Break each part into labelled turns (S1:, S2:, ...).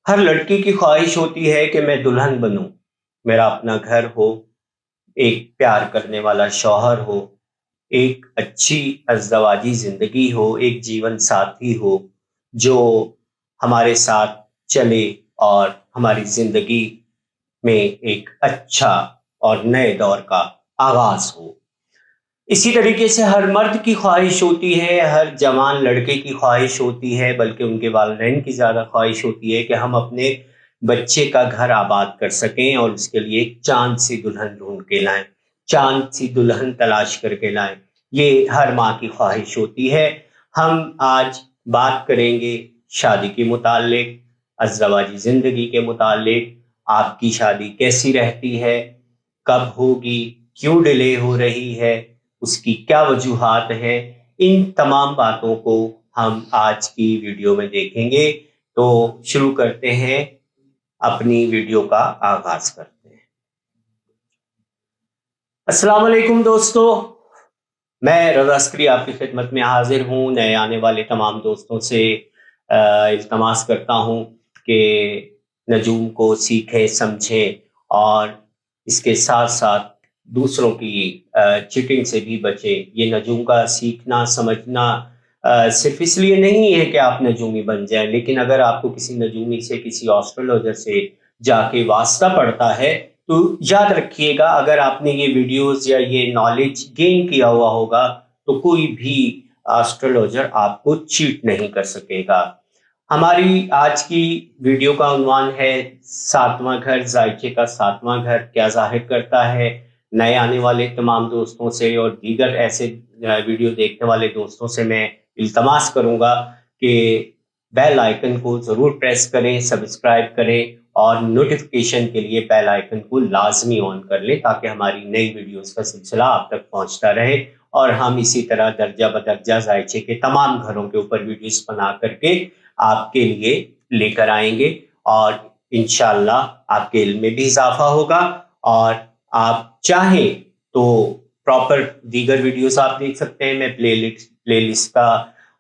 S1: हर लड़की की ख्वाहिश होती है कि मैं दुल्हन बनूं, मेरा अपना घर हो, एक प्यार करने वाला शौहर हो, एक अच्छी अज़दवाजी जिंदगी हो, एक जीवन साथी हो जो हमारे साथ चले और हमारी जिंदगी में एक अच्छा और नए दौर का आगाज हो। इसी तरीके से हर मर्द की ख्वाहिश होती है, हर जवान लड़के की ख्वाहिश होती है, बल्कि उनके वालिदैन की ज़्यादा ख्वाहिश होती है कि हम अपने बच्चे का घर आबाद कर सकें और उसके लिए एक चाँद सी दुल्हन ढूँढ के लाएँ, चाँद सी दुल्हन तलाश करके लाएँ। ये हर माँ की ख्वाहिश होती है। हम आज बात करेंगे शादी के मुताल्लिक, अज़दवाजी ज़िंदगी के मुताल्लिक, आपकी शादी कैसी रहती है, कब होगी, क्यों डिले हो रही है, उसकी क्या वजूहात हैं, इन तमाम बातों को हम आज की वीडियो में देखेंगे। तो शुरू करते हैं, अपनी वीडियो का आगाज करते हैं। अस्सलाम वालेकुम दोस्तों, मैं रज़ा अस्करी आपकी खिदमत में हाजिर हूँ। नए आने वाले तमाम दोस्तों से इल्तमास करता हूँ कि नजूम को सीखें, समझें और इसके साथ साथ दूसरों की चीटिंग से भी बचें। ये नजूम का सीखना, समझना सिर्फ इसलिए नहीं है कि आप नजूमी बन जाएं, लेकिन अगर आपको किसी नजूमी से, किसी एस्ट्रोलॉजर से जाके वास्ता पड़ता है, तो याद रखिएगा, अगर आपने ये वीडियोस या ये नॉलेज गेन किया हुआ होगा तो कोई भी एस्ट्रोलॉजर आपको चीट नहीं कर सकेगा। हमारी आज की वीडियो का उन्वान है सातवां घर, जायके का सातवां घर क्या जाहिर करता है। नए आने वाले तमाम दोस्तों से और दीगर ऐसे वीडियो देखने वाले दोस्तों से मैं इल्तमास करूंगा कि बेल आइकन को ज़रूर प्रेस करें, सब्सक्राइब करें और नोटिफिकेशन के लिए बेल आइकन को लाजमी ऑन कर लें ताकि हमारी नई वीडियोस का सिलसिला आप तक पहुंचता रहे और हम इसी तरह दर्जा बदर्जा जायचे के तमाम घरों के ऊपर वीडियोस बना करके आपके लिए लेकर आएंगे और इंशाअल्लाह आपके इल्म में भी इजाफा होगा और आप चाहें तो प्रॉपर दीगर वीडियोस आप देख सकते हैं। मैं प्लेलिस्ट का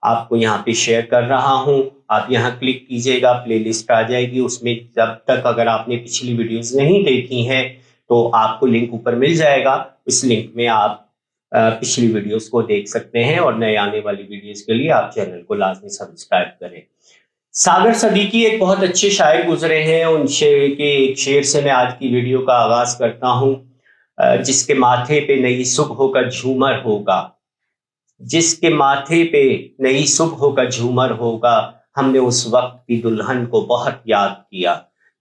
S1: आपको यहाँ पे शेयर कर रहा हूँ, आप यहाँ क्लिक कीजिएगा, प्लेलिस्ट आ जाएगी। उसमें जब तक अगर आपने पिछली वीडियोस नहीं देखी हैं तो आपको लिंक ऊपर मिल जाएगा, इस लिंक में आप पिछली वीडियोस को देख सकते हैं और नए आने वाली वीडियोस के लिए आप चैनल को लाजमी सब्सक्राइब करें। सागर सदीकी एक बहुत अच्छे शायर गुजरे हैं, उन शेर के एक शेर से मैं आज की वीडियो का आगाज करता हूँ। जिसके माथे पे नई सुबह का झूमर होगा, जिसके माथे पे नई सुबह का झूमर होगा, हमने उस वक्त की दुल्हन को बहुत याद किया।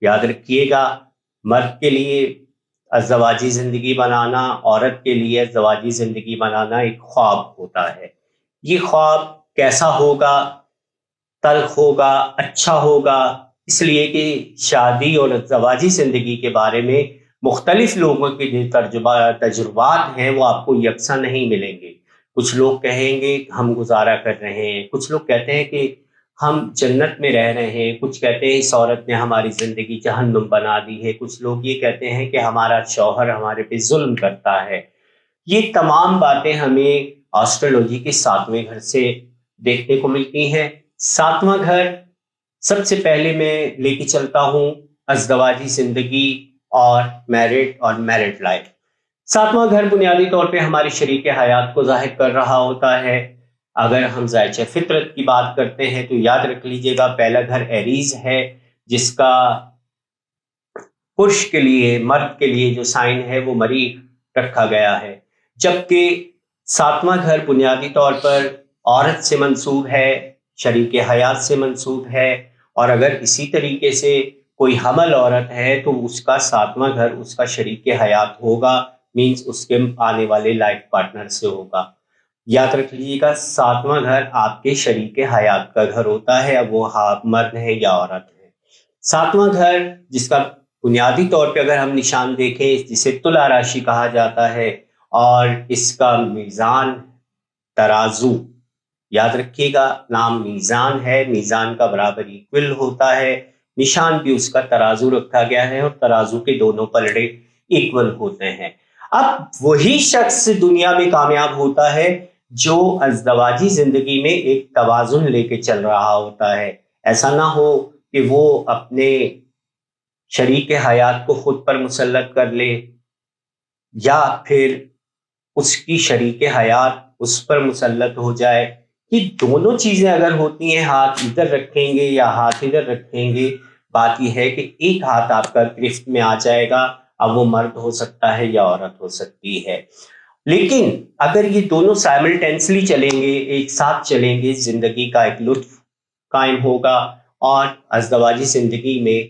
S1: याद रखिएगा, मर्द के लिए अज़दवाजी जिंदगी बनाना, औरत के लिए अज़दवाजी जिंदगी बनाना एक ख्वाब होता है। ये ख्वाब कैसा होगा? तल्ख होगा, अच्छा होगा, इसलिए कि शादी और अज़दवाजी जिंदगी के बारे में मुख्तलिफ लोगों के जो तजुर्बात हैं वो आपको यकसा नहीं मिलेंगे। कुछ लोग कहेंगे हम गुजारा कर रहे हैं, कुछ लोग कहते हैं कि हम जन्नत में रह रहे हैं, कुछ कहते हैं इस औरत ने हमारी जिंदगी जहन्नुम बना दी है, कुछ लोग ये कहते हैं कि हमारा शौहर हमारे पे जुल्म करता है। ये तमाम बातें हमें एस्ट्रोलॉजी के सातवें घर से देखने को मिलती हैं। सातवां घर सबसे पहले मैं लेके चलता हूँ अज़दवाजी जिंदगी और मैरिड लाइफ। सातवां घर बुनियादी तौर पे हमारी शरीक हयात को जाहिर कर रहा होता है। अगर हम ज़ायचे फितरत की बात करते हैं तो याद रख लीजिएगा, पहला घर एरीज है, जिसका पुरुष के लिए, मर्द के लिए जो साइन है वो मरीख रखा गया है, जबकि सातवां घर बुनियादी तौर पर औरत से मंसूब है, शरीक हयात से मंसूब है। और अगर इसी तरीके से कोई हमल औरत है तो उसका सातवां घर उसका शरीक हयात होगा, मीन्स उसके आने वाले लाइफ पार्टनर से होगा। याद रख लीजिएगा, सातवां घर आपके शरीक हयात का घर होता है, अब वो मर्द है या औरत है। सातवां घर जिसका बुनियादी तौर पे अगर हम निशान देखें, जिसे तुला राशि कहा जाता है और इसका मीज़ान तराजू, याद रखिएगा नाम मीज़ान है, मीज़ान का बराबर इक्वल होता है, निशान भी उसका तराजू रखा गया है और तराजू के दोनों पलड़े इक्वल होते हैं। अब वही शख्स दुनिया में कामयाब होता है जो अज़दवाजी जिंदगी में एक तवाज़ुन लेके चल रहा होता है। ऐसा ना हो کہ وہ اپنے شریک حیات کو خود پر مسلط کر لے یا پھر اس کی شریک حیات اس پر مسلط ہو جائے. یہ دونوں چیزیں اگر ہوتی ہیں، ہاتھ ادھر رکھیں گے یا ہاتھ ادھر رکھیں گے، بات یہ ہے کہ ایک ہاتھ آپ کا گرفت میں آ جائے گا. اب وہ مرد ہو سکتا ہے یا عورت ہو سکتی ہے. لیکن اگر یہ دونوں سائملٹینسلی چلیں گے، ایک ساتھ چلیں گے، زندگی کا ایک لطف قائم ہوگا اور ازدواجی زندگی میں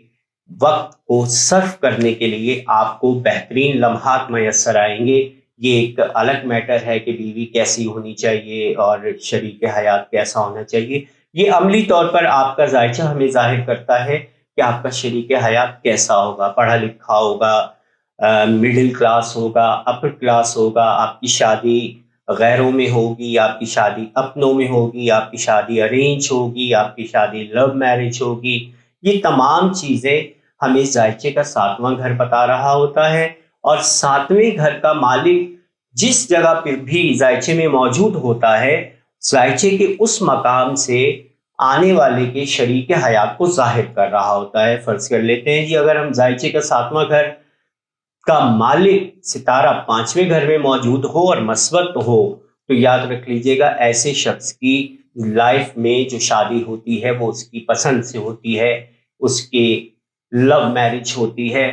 S1: وقت کو صرف کرنے کے لیے آپ کو بہترین لمحات میسر آئیں گے. یہ ایک الگ میٹر ہے کہ بیوی کیسی ہونی چاہیے اور شریک حیات کیسا ہونا چاہیے. یہ عملی طور پر آپ کا ذائچہ ہمیں ظاہر کرتا ہے کہ آپ کا شریک حیات کیسا ہوگا. پڑھا لکھا ہوگا، مڈل کلاس ہوگا، اپر کلاس ہوگا، آپ کی شادی غیروں میں ہوگی، آپ کی شادی اپنوں میں ہوگی، آپ کی شادی ارینج ہوگی، آپ کی شادی لو میرج ہوگی. یہ تمام چیزیں ہمیں ذائچے کا ساتواں گھر بتا رہا ہوتا ہے. اور ساتویں گھر کا مالک جس جگہ پر بھی ذائچے میں موجود ہوتا ہے، ذائچے کے اس مقام سے آنے والے کے شریک حیات کو ظاہر کر رہا ہوتا ہے. فرض کر لیتے ہیں اگر ہم ذائچے کا ساتواں گھر کا مالک ستارہ پانچویں گھر میں موجود ہو اور مثبت ہو، تو یاد رکھ لیجئے گا ایسے شخص کی لائف میں جو شادی ہوتی ہے وہ اس کی پسند سے ہوتی ہے، اس کی لو میرج ہوتی ہے،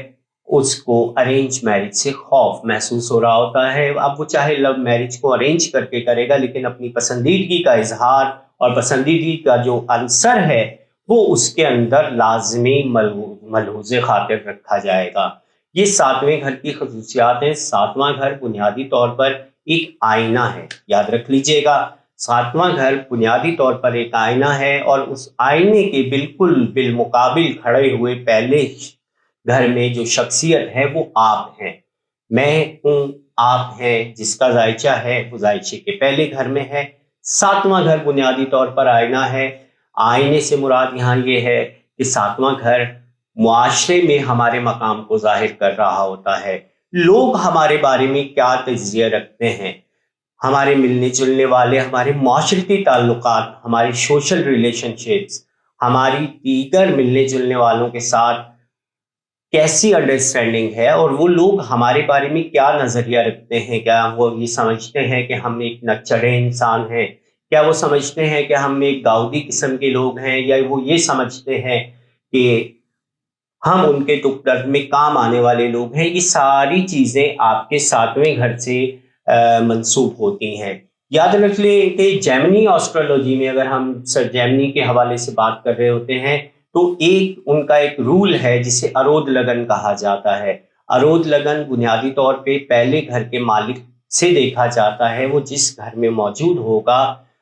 S1: اس کو ارینج میرج سے خوف محسوس ہو رہا ہوتا ہے. اب وہ چاہے لو میرج کو ارینج کر کے کرے گا، لیکن اپنی پسندیدگی کا اظہار اور پسندیدگی کا جو عنصر ہے وہ اس کے اندر لازمی ملحوظ خاطر رکھا جائے گا. یہ ساتویں گھر کی خصوصیات ہیں. ساتواں گھر بنیادی طور پر ایک آئینہ ہے، یاد رکھ لیجئے گا. ساتواں گھر بنیادی طور پر ایک آئینہ ہے اور اس آئینے کے بالکل بالمقابل کھڑے ہوئے پہلے گھر میں جو شخصیت ہے وہ آپ ہیں. میں ہوں، آپ ہیں. جس کا ذائچہ ہے وہ ذائچے کے پہلے گھر میں ہے. ساتواں گھر بنیادی طور پر آئینہ ہے. آئینے سے مراد یہاں یہ ہے کہ ساتواں گھر معاشرے میں ہمارے مقام کو ظاہر کر رہا ہوتا ہے. لوگ ہمارے بارے میں کیا تجزیہ رکھتے ہیں، ہمارے ملنے جلنے والے، ہمارے معاشرتی تعلقات، ہماری سوشل ریلیشن شپس، ہماری دیگر ملنے جلنے والوں کے ساتھ کیسی انڈرسٹینڈنگ ہے، اور وہ لوگ ہمارے بارے میں کیا نظریہ رکھتے ہیں. کیا وہ یہ سمجھتے ہیں کہ ہم ایک نچڑے انسان ہیں؟ کیا وہ سمجھتے ہیں کہ ہم ایک گاؤدی قسم کے لوگ ہیں؟ یا وہ یہ سمجھتے ہیں کہ ہم ان کے دکھ درد میں کام آنے والے لوگ ہیں؟ یہ ساری چیزیں آپ کے ساتویں گھر سے منسوب ہوتی ہیں. یاد رکھ لیں کہ جیمنی آسٹرولوجی میں اگر ہم سر جیمنی کے حوالے سے بات کر رہے ہوتے ہیں تو ان کا ایک رول ہے جسے ارود لگن کہا جاتا ہے. ارود لگن بنیادی طور پہ پہلے گھر کے مالک سے دیکھا جاتا ہے. وہ جس گھر میں موجود ہوگا،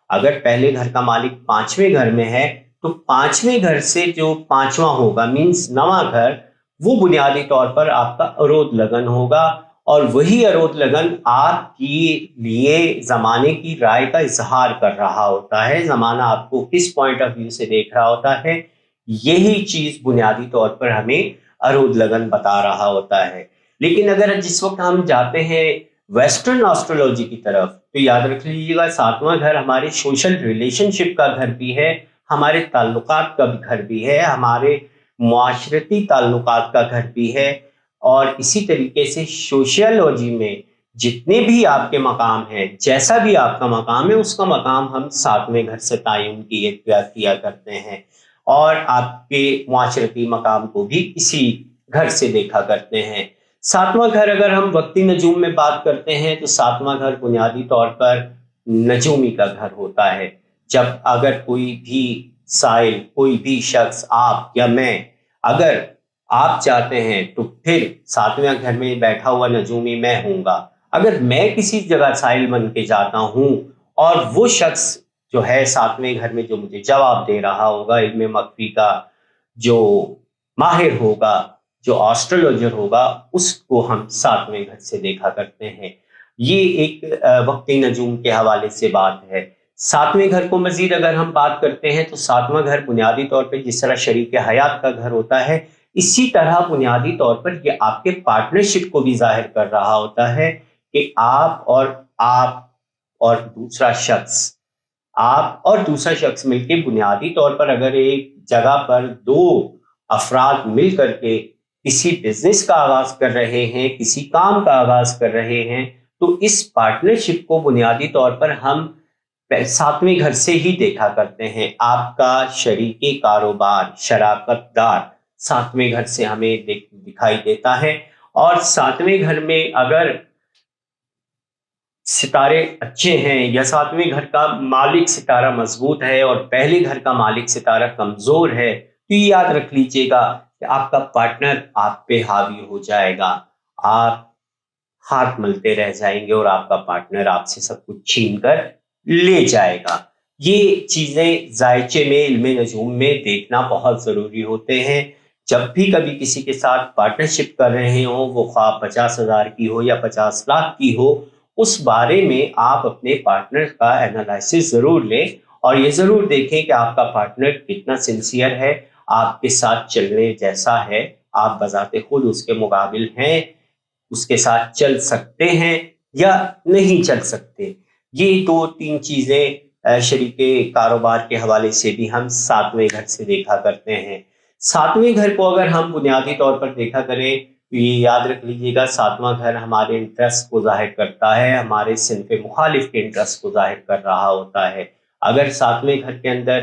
S1: اگر پہلے گھر کا مالک پانچویں گھر میں ہے تو پانچویں گھر سے جو پانچواں ہوگا مینس نواں گھر، وہ بنیادی طور پر آپ کا ارود لگن ہوگا. اور وہی ارود لگن آپ کی لیے زمانے کی رائے کا اظہار کر رہا ہوتا ہے. زمانہ آپ کو کس پوائنٹ آف ویو سے دیکھ رہا ہوتا ہے، یہی چیز بنیادی طور پر ہمیں ارود لگن بتا رہا ہوتا ہے. لیکن اگر جس وقت ہم جاتے ہیں ویسٹرن آسٹرولوجی کی طرف تو یاد رکھ لیجیے گا ساتواں گھر ہمارے سوشل ریلیشن شپ کا گھر بھی ہے، ہمارے تعلقات کا گھر بھی ہے، ہمارے معاشرتی تعلقات کا گھر بھی ہے. اور اسی طریقے سے سوشیالوجی میں جتنے بھی آپ کے مقام ہیں، جیسا بھی آپ کا مقام ہے، اس کا مقام ہم ساتویں گھر سے تعین کیا کرتے ہیں. اور آپ کے معاشرتی مقام کو بھی اسی گھر سے دیکھا کرتے ہیں. ساتواں گھر اگر ہم وقتی نجوم میں بات کرتے ہیں تو ساتواں گھر بنیادی طور پر نجومی کا گھر ہوتا ہے. جب اگر کوئی بھی سائل، کوئی بھی شخص، آپ یا میں، اگر آپ چاہتے ہیں تو پھر ساتویں گھر میں بیٹھا ہوا نجومی میں ہوں گا. اگر میں کسی جگہ سائل بن کے جاتا ہوں اور وہ شخص جو ہے ساتویں گھر میں جو مجھے جواب دے رہا ہوگا، علم مخفی کا جو ماہر ہوگا، جو آسٹرولوجر ہوگا، اس کو ہم ساتویں گھر سے دیکھا کرتے ہیں. یہ ایک وقتی نجوم کے حوالے سے بات ہے. ساتویں گھر کو مزید اگر ہم بات کرتے ہیں تو ساتواں گھر بنیادی طور پہ جس طرح شریک حیات کا گھر ہوتا ہے، اسی طرح بنیادی طور پر یہ آپ کے پارٹنرشپ کو بھی ظاہر کر رہا ہوتا ہے کہ آپ اور دوسرا شخص مل کے بنیادی طور پر اگر ایک जगह पर दो अफराद मिल करके किसी बिजनेस का आगाज कर रहे हैं, किसी काम का आगाज कर रहे हैं, तो इस पार्टनरशिप को बुनियादी तौर पर हम सातवें घर से ही देखा करते हैं। आपका शरीके कारोबार, शराकतदार सातवें घर से हमें दिखाई देता है। और सातवें घर में अगर सितारे अच्छे हैं या सातवें घर का मालिक सितारा मजबूत है और पहले घर का मालिक सितारा कमजोर है, तो ये याद रख लीजिएगा कि आपका पार्टनर आप पे हावी हो जाएगा, आप हाथ मलते रह जाएंगे और आपका पार्टनर आपसे सब कुछ छीन कर ले जाएगा। ये चीजें जायचे में, इल्मे नजूम में देखना बहुत जरूरी होते हैं। जब भी कभी किसी के साथ पार्टनरशिप कर रहे हो, वो ख्वाह 50,000 की हो या 50 लाख की हो, उस बारे में आप अपने पार्टनर का एनालिसिस जरूर लें और ये जरूर देखें कि आपका पार्टनर कितना सिंसियर है, आपके साथ चलने जैसा है, आप बजाते खुद उसके मुकाबिल हैं, उसके साथ चल सकते हैं या नहीं चल सकते। ये 2-3 चीजें शरीके कारोबार के हवाले से भी हम सातवें घर से देखा करते हैं। सातवें घर को अगर हम बुनियादी तौर पर देखा करें तो ये याद रख लीजिएगा, सातवां घर हमारे इंटरेस्ट को जाहिर करता है, हमारे सिनफ़े मुखालिफ के इंटरेस्ट को जाहिर कर रहा होता है। अगर सातवें घर के अंदर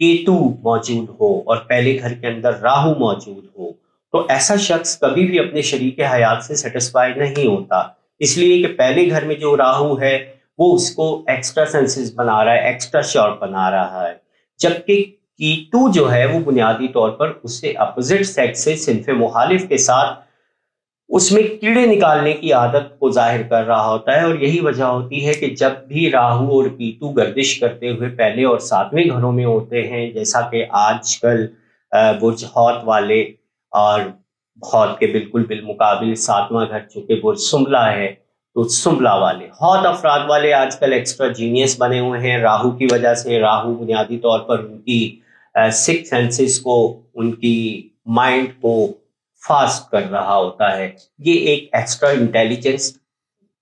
S1: केतु मौजूद हो और पहले घर के अंदर राहु मौजूद हो, तो ऐसा शख्स कभी भी अपने शरीके हयात से सेटिस्फाई नहीं होता, इसलिए कि पहले घर में जो राहु है वो उसको एक्स्ट्रा सेंसेस बना रहा है, एक्स्ट्रा श्योर बना रहा है, जबकि केतु जो है वो बुनियादी तौर पर उससे अपोजिट सेक्स से सिनफ़े मुखालिफ के साथ उसमें कीड़े निकालने की आदत को जाहिर कर रहा होता है। और यही वजह होती है कि जब भी राहु और केतु गर्दिश करते हुए पहले और सातवें घरों में होते हैं, जैसा कि आजकल बुर्ज हौत वाले और हौत के बिल्कुल बिलमुकाबिल सातवां घर चूंकि बुर्ज सुंबला है, तो सुंबला वाले हौत अफराद वाले आजकल एक्स्ट्रा जीनियस बने हुए हैं राहु की वजह से। राहु बुनियादी तौर पर उनकी सिक्स सेंसेस को, उनकी माइंड को फास्ट कर रहा होता है। ये एक एक्स्ट्रा इंटेलिजेंस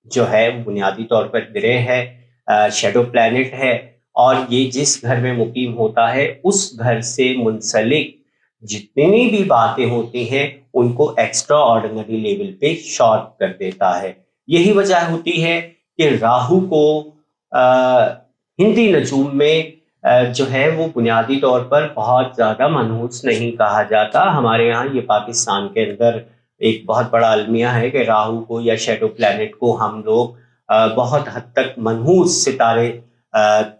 S1: जो है बुनियादी तौर पर ग्रह है, शैडो प्लैनेट है, और ये जिस घर में मुकीम होता है उस घर से मुंसलिक जितनी भी बातें होती हैं उनको एक्स्ट्रा ऑर्डिनरी लेवल पे शॉर्ट कर देता है। यही वजह होती है कि राहु को हिंदी नजूम में जो है वो बुनियादी तौर पर बहुत ज़्यादा मनहूस नहीं कहा जाता। हमारे यहाँ ये पाकिस्तान के अंदर एक बहुत बड़ा अलमिया है कि राहु को या शैडो प्लैनेट को हम लोग बहुत हद तक मनहूस सितारे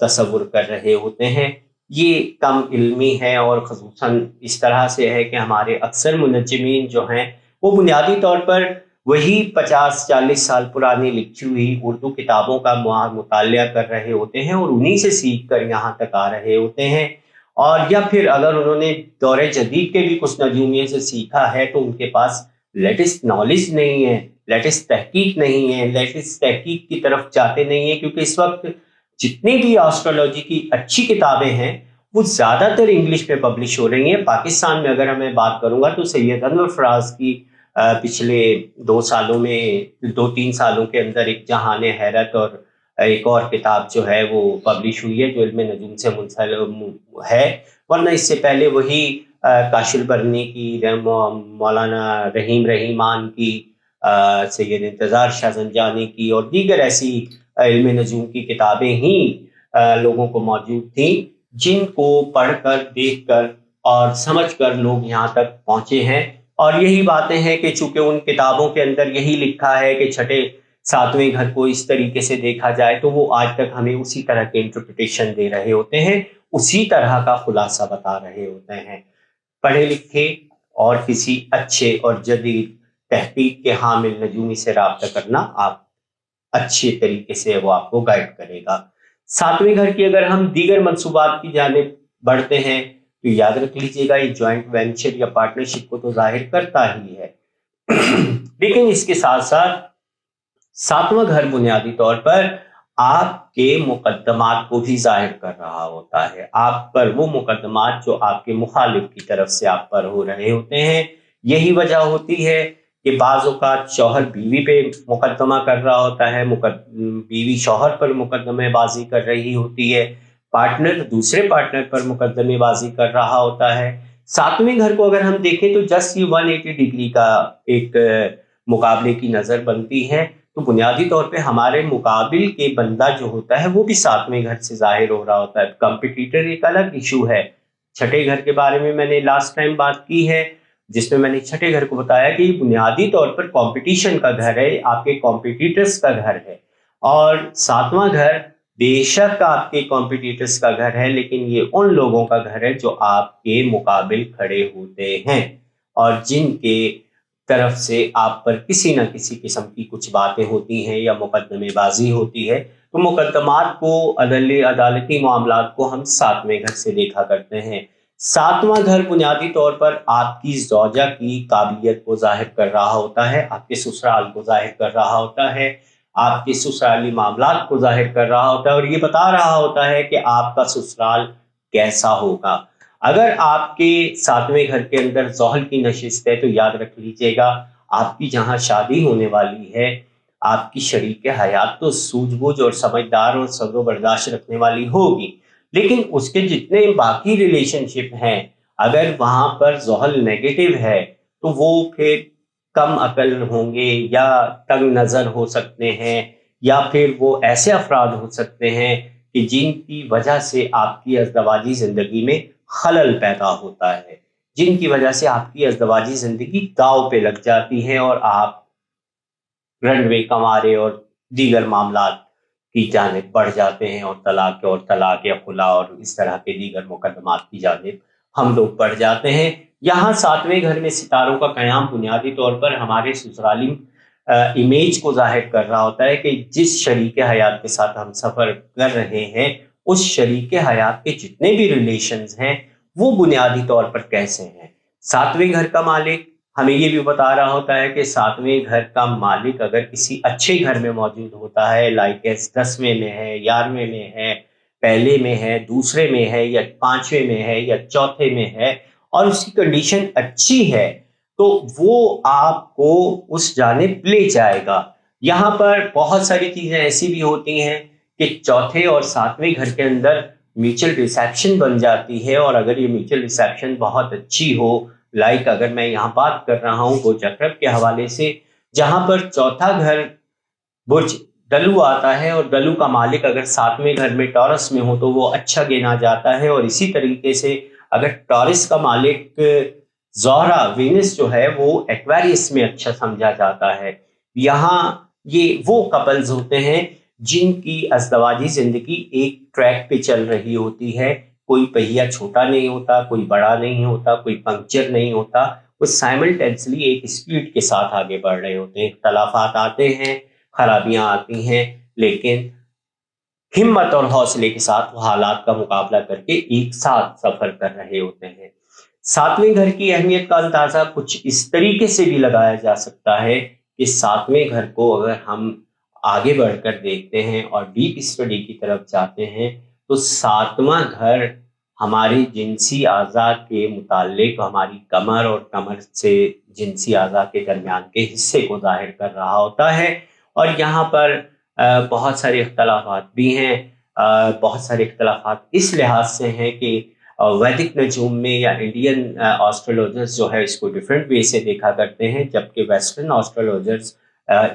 S1: तस्वुर कर रहे होते हैं। ये कम इल्मी है और ख़ुसूसन इस तरह से है कि हमारे अक्सर मुनज्जिमीन जो हैं वो बुनियादी तौर पर वही 50-40 साल पुरानी लिखी हुई उर्दू किताबों का मुतालिया कर रहे होते हैं और उन्हीं से सीख कर यहाँ तक आ रहे होते हैं। और या फिर अगर उन्होंने दौरे जदीद के भी कुछ नजूमियों से सीखा है तो उनके पास लेटेस्ट नॉलेज नहीं है, लेटेस्ट तहकीक नहीं है, लेटेस्ट तहकीक की तरफ जाते नहीं है, क्योंकि इस वक्त जितनी भी एस्ट्रोलॉजी की अच्छी किताबें हैं वो ज़्यादातर इंग्लिश में पब्लिश हो रही हैं। पाकिस्तान में अगर मैं बात करूँगा तो सैयद अनवर फराज की पिछले 2 सालों में, 2-3 सालों के अंदर एक जहाने हैरत और एक और किताब जो है वो पब्लिश हुई है जो इल्म नजूम से मुंसलिक है। वरना इससे पहले वही काशिल बरनी की, मौलाना रहीम रहीमान की, सैयद इंतज़ार शाहजंजानी की और दीगर ऐसी इल्म नजूम की किताबें ही लोगों को मौजूद थी, जिनको पढ़कर, देखकर और समझकर लोग यहाँ तक पहुँचे हैं। और यही बातें हैं कि चूंकि उन किताबों के अंदर यही लिखा है कि छठे सातवें घर को इस तरीके से देखा जाए, तो वो आज तक हमें उसी तरह के इंटरप्रिटेशन दे रहे होते हैं, उसी तरह का खुलासा बता रहे होते हैं। पढ़े लिखे और किसी अच्छे और जदीद तहकीक के हामिल नजूमी से राब्ता करना आप अच्छे तरीके से वो आपको गाइड करेगा। सातवें घर की अगर हम दीगर मंसूबात की जानिब बढ़ते हैं तो याद रख लीजिएगा ये जॉइंट वेंचर या पार्टनरशिप को तो जाहिर करता ही है लेकिन इसके साथ साथ सातवां घर बुनियादी तौर पर आपके मुकद्दमात को भी जाहिर कर रहा होता है, आप पर वो मुकद्दमात जो आपके मुखालिफ की तरफ से आप पर हो रहे होते हैं। यही वजह होती है कि बाज़ औक़ात शौहर बीवी पे मुकदमा कर रहा होता है, बीवी शौहर पर मुकदमेबाजी कर रही होती है, पार्टनर दूसरे पार्टनर पर मुकदमेबाजी कर रहा होता है। सातवें घर को अगर हम देखें तो जस्ट ये 180 डिग्री का एक मुकाबले की नजर बनती है। तो बुनियादी तौर पे हमारे मुकाबिल के बंदा जो होता है वो भी सातवें घर से जाहिर हो रहा होता है। कंपिटिटर एक अलग इशू है। छठे घर के बारे में मैंने लास्ट टाइम बात की है, जिसमें मैंने छठे घर को बताया कि बुनियादी तौर पर कंपटीशन का घर है, आपके कॉम्पिटिटर्स का घर है। और सातवां घर बेशक आपके कॉम्पिटिटर्स का घर है, लेकिन ये उन लोगों का घर है जो आपके मुकाबिल खड़े होते हैं और जिनके तरफ से आप पर किसी न किसी किस्म की कुछ बातें होती हैं या मुकदमेबाजी होती है। तो मुकदमात को, अदालती मामलात को हम सातवें घर से देखा करते हैं। सातवां घर बुनियादी तौर पर आपकी ज़ौजा की काबिलियत को जाहिर कर रहा होता है, आपके ससुराल को जाहिर कर रहा होता है, आपके ससुराली मामलात को जाहिर कर रहा होता है और ये बता रहा होता है कि आपका ससुराल कैसा होगा। अगर आपके सातवें घर के अंदर ज़ोहल की नशिस्त है तो याद रख लीजिएगा, आपकी जहाँ शादी होने वाली है, आपकी शरीक हयात तो सूझबूझ और समझदार और सब्र बर्दाश्त रखने वाली होगी, लेकिन उसके जितने बाकी रिलेशनशिप हैं, अगर वहाँ पर ज़ोहल नेगेटिव है तो वो फिर कम अकल होंगे या तंग नज़र हो सकते हैं, या फिर वो ऐसे अफराद हो सकते हैं कि जिनकी वजह से आपकी अज़दवाजी ज़िंदगी में खलल पैदा होता है, जिनकी वजह से आपकी अज़दवाजी ज़िंदगी दांव पे लग जाती है और आप रनवे कमारे और दीगर मामलात की जानिब बढ़ जाते हैं और तलाक या खुला और इस तरह के दीगर मुकदमात की जानिब हम लोग बढ़ जाते हैं। यहाँ सातवें घर में सितारों का क़याम बुनियादी तौर पर हमारे ससुराली इमेज को जाहिर कर रहा होता है कि जिस शरीक हयात के साथ हम सफ़र कर रहे हैं, उस शरीक हयात के जितने भी रिलेशंस हैं वो बुनियादी तौर पर कैसे हैं। सातवें घर का मालिक हमें ये भी बता रहा होता है कि सातवें घर का मालिक अगर किसी अच्छे घर में मौजूद होता है, लाइक 10वें में है, 11वें में है, पहले में है, दूसरे में है या 5वें में है या चौथे में है और उसकी कंडीशन अच्छी है, तो वो आपको उस जानिब ले जाएगा। यहाँ पर बहुत सारी चीज़ें ऐसी भी होती हैं कि चौथे और सातवें घर के अंदर म्यूचुअल रिसेप्शन बन जाती है, और अगर ये म्यूचुअल रिसेप्शन बहुत अच्छी हो, लाइक अगर मैं यहाँ बात कर रहा हूँ बुर्ज अकरब के हवाले से, जहाँ पर चौथा घर बुर्ज डलू आता है और डलू का मालिक अगर सातवें घर में टॉरस में हो तो वो अच्छा गिना जाता है, और इसी तरीके से अगर टॉरस का मालिक ज़ोहरा वीनस जो है वो एक्वेरियस में अच्छा समझा जाता है। यहाँ ये वो कपल्स होते हैं जिनकी अज़दवाजी ज़िंदगी एक ट्रैक पे चल रही होती है, कोई पहिया छोटा नहीं होता, कोई बड़ा नहीं होता, कोई पंक्चर नहीं होता, वो साइमल्टेनियसली एक स्पीड के साथ आगे बढ़ रहे होते हैं। इख्तलाफात आते हैं, खराबियां आती हैं, लेकिन हिम्मत और हौसले के साथ वो हालात का मुकाबला करके एक साथ सफर कर रहे होते हैं। सातवें घर की अहमियत का अंदाजा कुछ इस तरीके से भी लगाया जा सकता है कि सातवें घर को अगर हम आगे बढ़कर देखते हैं और डीप स्टडी की तरफ जाते हैं तो सातवां घर हमारी जिनसी आज़ा के मुताल्लिक हमारी कमर और कमर से जिनसी आज़ा के दरमियान के हिस्से को जाहिर कर रहा होता है। और यहाँ पर बहुत सारे इख्तलाफात भी हैं। बहुत सारे इख्तलाफात इस लिहाज से हैं कि वैदिक नजूम में या इंडियन एस्ट्रोलॉजर्स जो है इसको डिफरेंट वे से देखा करते हैं, जबकि वेस्टर्न एस्ट्रोलॉजर्स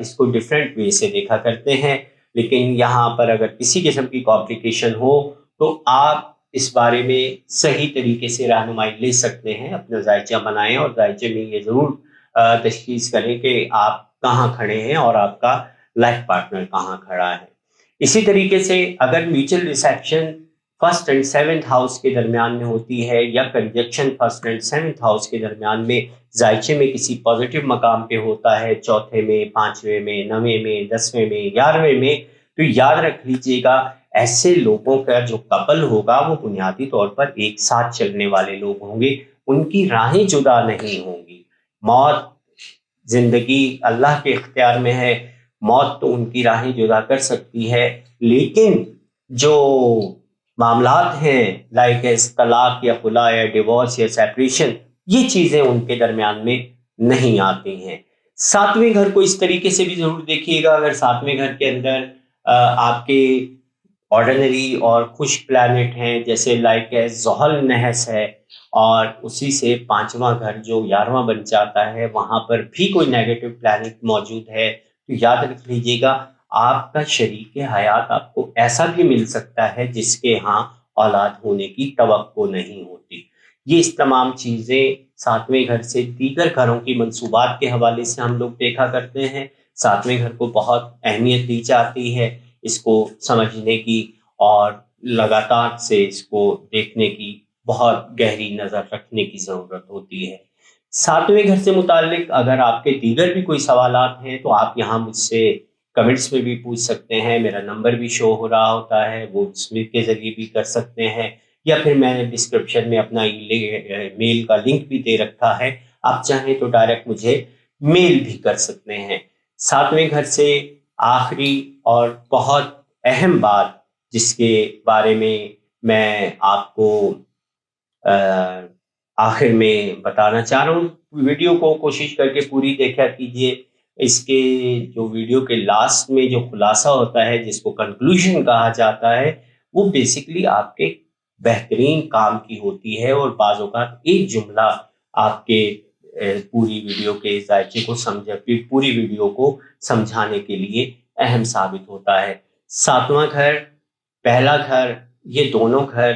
S1: इसको डिफरेंट वे से देखा करते हैं। लेकिन यहाँ पर अगर किसी किस्म की कॉम्प्लिकेशन हो तो आप इस बारे में सही तरीके से रहनुमाई ले सकते हैं, अपना जायचा बनाएं और जायचे में ये ज़रूर तशखीस करें कि आप कहाँ खड़े हैं और आपका लाइफ पार्टनर कहाँ खड़ा है। इसी तरीके से अगर mutual reception first and seventh house के दरमियान में होती है या conjunction first and seventh house के दरमियान में जायचे में किसी पॉजिटिव मकाम पे होता है, चौथे में, पांचवें में, नवें में, 10वें में, 11वें में, तो याद रख लीजिएगा ऐसे लोगों का जो कपल होगा वो बुनियादी तौर पर एक साथ चलने वाले लोग होंगे, उनकी राहें जुदा नहीं होंगी। मौत जिंदगी अल्लाह के इख्तियार में है, मौत तो उनकी राहें जुदा कर सकती है, लेकिन जो मामलात हैं लाइक तलाक या खुला या डिवोर्स या सेपरेशन, ये चीज़ें उनके दरमियान में नहीं आती हैं। सातवें घर को इस तरीके से भी ज़रूर देखिएगा, अगर सातवें घर के अंदर आपके آرڈنری اور خشک پلانٹ ہیں، جیسے لائک ہے زحل نحس ہے، اور اسی سے 5واں گھر جو 11واں بن جاتا ہے، وہاں پر بھی کوئی نیگیٹو پلانٹ موجود ہے، تو یاد رکھ لیجیے گا آپ کا شریک حیات آپ کو ایسا بھی مل سکتا ہے جس کے ہاں اولاد ہونے کی توقع نہیں ہوتی۔ یہ اس تمام چیزیں 7ویں گھر سے دیگر گھروں کی منصوبات کے حوالے سے ہم لوگ دیکھا کرتے ہیں۔ 7ویں گھر کو بہت اہمیت دی جاتی ہے، اس کو سمجھنے کی اور لگاتار سے اس کو دیکھنے کی بہت گہری نظر رکھنے کی ضرورت ہوتی ہے۔ 7ویں گھر سے متعلق اگر آپ کے دیگر بھی کوئی سوالات ہیں تو آپ یہاں مجھ سے کمنٹس میں بھی پوچھ سکتے ہیں، میرا نمبر بھی شو ہو رہا ہوتا ہے، وہ اسمتھ کے ذریعے بھی کر سکتے ہیں، یا پھر میں نے ڈسکرپشن میں اپنا میل کا لنک بھی دے رکھا ہے، آپ چاہیں تو ڈائریکٹ مجھے میل بھی کر سکتے ہیں۔ 7ویں گھر سے آخری اور بہت اہم بات جس کے بارے میں آپ کو آخر میں بتانا چاہ رہا ہوں، ویڈیو کو کوشش کر کے پوری دیکھا کیجیے۔ اس کے جو ویڈیو کے لاسٹ میں جو خلاصہ ہوتا ہے، جس کو کنکلوژن کہا جاتا ہے، وہ بیسیکلی آپ کے بہترین کام کی ہوتی ہے، اور بعض اوقات ایک جملہ آپ کے پوری ویڈیو کے ذائقے کو پوری ویڈیو کو سمجھانے کے لیے اہم ثابت ہوتا ہے۔ 7واں گھر، پہلا گھر، یہ دونوں گھر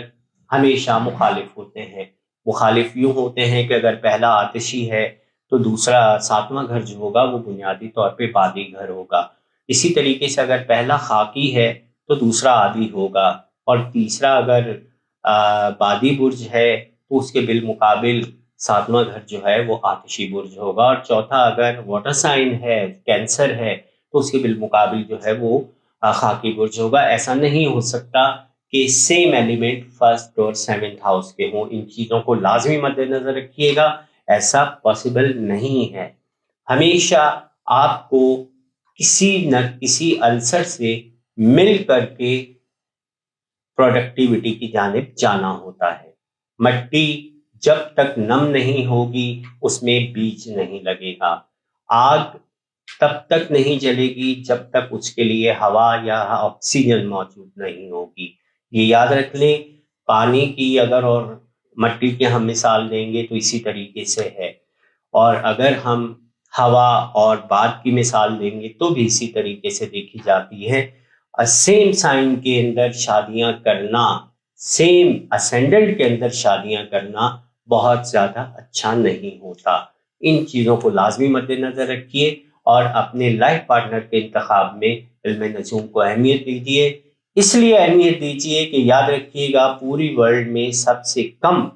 S1: ہمیشہ مخالف ہوتے ہیں۔ مخالف یوں ہوتے ہیں کہ اگر پہلا آتشی ہے تو دوسرا 7واں گھر جو ہوگا وہ بنیادی طور پہ بادی گھر ہوگا۔ اسی طریقے سے اگر پہلا خاکی ہے تو دوسرا آدی ہوگا، اور تیسرا اگر بادی برج ہے تو اس کے بالمقابل 7واں گھر جو ہے وہ آتشی برج ہوگا، اور چوتھا اگر واٹر سائن ہے، کینسر ہے، تو اس کے بالمقابل جو ہے وہ خاکی برج ہوگا۔ ایسا نہیں ہو سکتا کہ سیم ایلیمنٹ فرسٹ اور 7th ہاؤس کے ہوں، ان چیزوں کو لازمی مد نظر رکھیے گا، ایسا پاسبل نہیں ہے۔ ہمیشہ آپ کو کسی نہ کسی عنصر سے مل کر کے پروڈکٹیوٹی کی جانب جانا ہوتا ہے۔ مٹی جب تک نم نہیں ہوگی اس میں بیج نہیں لگے گا، آگ تب تک نہیں جلے گی جب تک اس کے لیے ہوا یا آکسیجن موجود نہیں ہوگی۔ یہ یاد رکھ لیں، پانی کی اگر اور مٹی کی ہم مثال دیں گے تو اسی طریقے سے ہے، اور اگر ہم ہوا اور باد کی مثال دیں گے تو بھی اسی طریقے سے دیکھی جاتی ہے۔ سیم سائن کے اندر شادیاں کرنا، سیم اسینڈنٹ کے اندر شادیاں کرنا بہت زیادہ اچھا نہیں ہوتا۔ ان چیزوں کو لازمی مد نظر رکھیے اور اپنے لائف پارٹنر کے انتخاب میں علم نجوم کو اہمیت دیجیے۔ اس لیے اہمیت دیجیے کہ یاد رکھیے گا پوری ورلڈ میں سب سے کم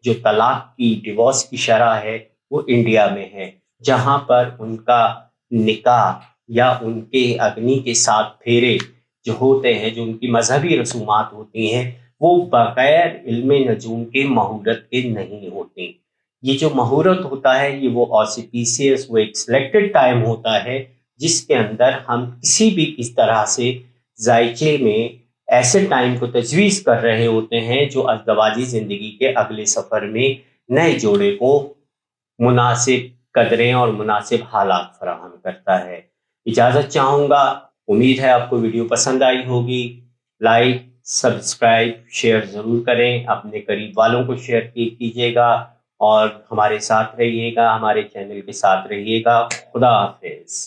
S1: جو طلاق کی ڈیورس کی شرح ہے وہ انڈیا میں ہے، جہاں پر ان کا نکاح یا ان کے اگنی کے 7 پھیرے جو ہوتے ہیں، جو ان کی مذہبی رسومات ہوتی ہیں، وہ بغیر علم نجوم کے مہورت کے نہیں ہوتی۔ یہ جو مہورت ہوتا ہے یہ وہ آسپیسیس، وہ ایک سلیکٹڈ ٹائم ہوتا ہے جس کے اندر ہم کسی بھی کس طرح سے ذائقے میں ایسے ٹائم کو تجویز کر رہے ہوتے ہیں جو ازدواجی زندگی کے اگلے سفر میں نئے جوڑے کو مناسب قدریں اور مناسب حالات فراہم کرتا ہے۔ اجازت چاہوں گا، امید ہے آپ کو ویڈیو پسند آئی ہوگی۔ لائک، سبسکرائب، شیئر ضرور کریں، اپنے قریب والوں کو شیئر کیجیے گا، اور ہمارے ساتھ رہیے گا، ہمارے چینل کے ساتھ رہیے گا۔ خدا حافظ۔